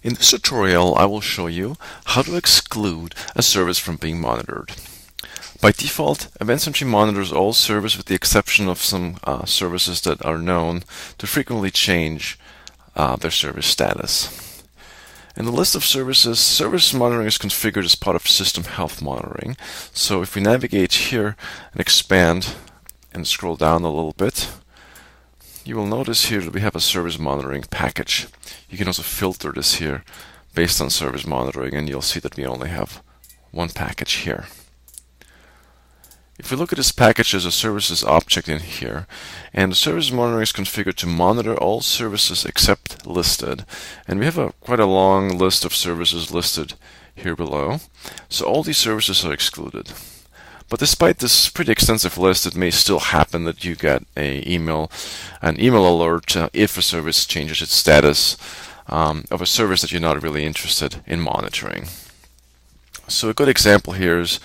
In this tutorial, I will show you how to exclude a service from being monitored. By default, EventSentry monitors all services with the exception of some services that are known to frequently change their service status. In the list of services, service monitoring is configured as part of system health monitoring. So if we navigate here and expand and scroll down a little bit, you will notice here that we have a service monitoring package. You can also filter this here based on service monitoring, and you'll see that we only have one package here. If we look at this package, there's a services object in here, and the service monitoring is configured to monitor all services except listed. And we have quite a long list of services listed here below. So all these services are excluded. But despite this pretty extensive list, it may still happen that you get an email alert if a service changes its status of a service that you're not really interested in monitoring. So a good example here is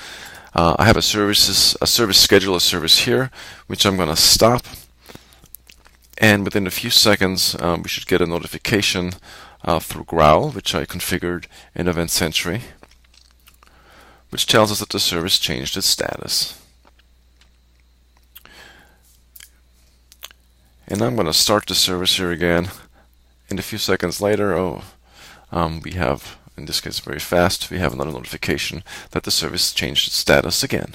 I have a service scheduler service here, which I'm going to stop, and within a few seconds we should get a notification through Growl, which I configured in EventSentry, which tells us that the service changed its status. And I'm going to start the service here again, and a few seconds later, we have, in this case very fast, we have another notification that the service changed its status again.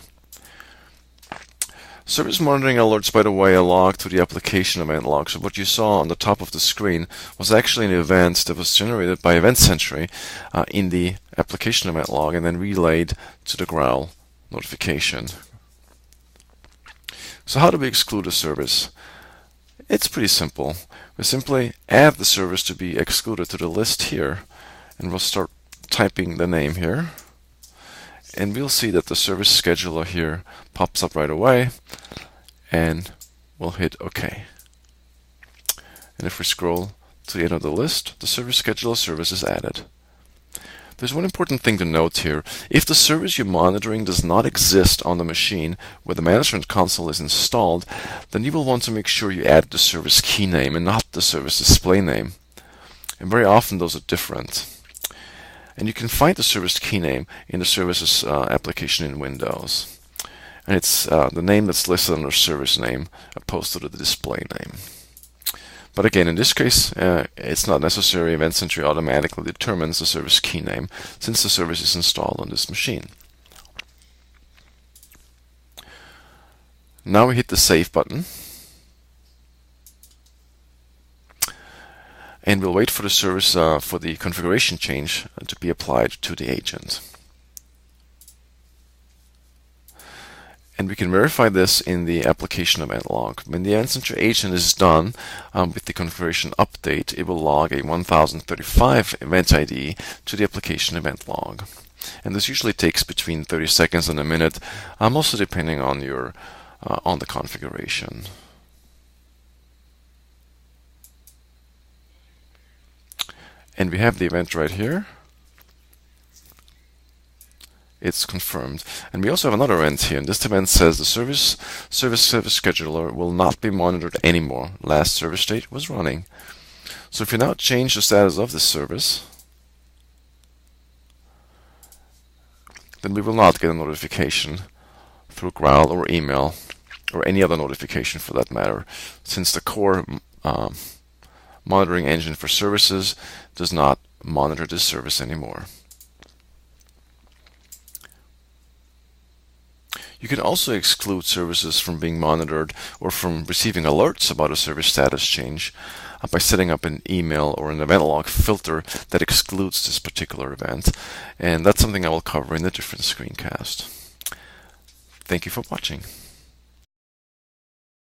Service monitoring alerts, by the way, are logged to the application event log. So what you saw on the top of the screen was actually an event that was generated by EventSentry in the application event log and then relayed to the Growl notification. So how do we exclude a service? It's pretty simple. We simply add the service to be excluded to the list here, and we'll start typing the name here. And we'll see that the service scheduler here pops up right away, and we'll hit OK. And if we scroll to the end of the list, the service scheduler service is added. There's one important thing to note here. If the service you're monitoring does not exist on the machine where the management console is installed, then you will want to make sure you add the service key name and not the service display name. And very often those are different. And you can find the service key name in the services application in Windows. And it's the name that's listed under service name opposed to the display name. But again, in this case, it's not necessary. EventSentry automatically determines the service key name since the service is installed on this machine. Now we hit the Save button. And we'll wait for the service for the configuration change to be applied to the agent. And we can verify this in the application event log. When the EventSentry agent is done with the configuration update, it will log a 1035 event ID to the application event log. And this usually takes between 30 seconds and a minute, also depending on your on the configuration. And we have the event right here. It's confirmed. And we also have another event here. And this event says the service scheduler will not be monitored anymore. Last service date was running. So if you now change the status of this service, then we will not get a notification through Growl or email or any other notification for that matter, since the core monitoring engine for services does not monitor this service anymore. You can also exclude services from being monitored or from receiving alerts about a service status change by setting up an email or an event log filter that excludes this particular event. And that's something I will cover in a different screencast. Thank you for watching.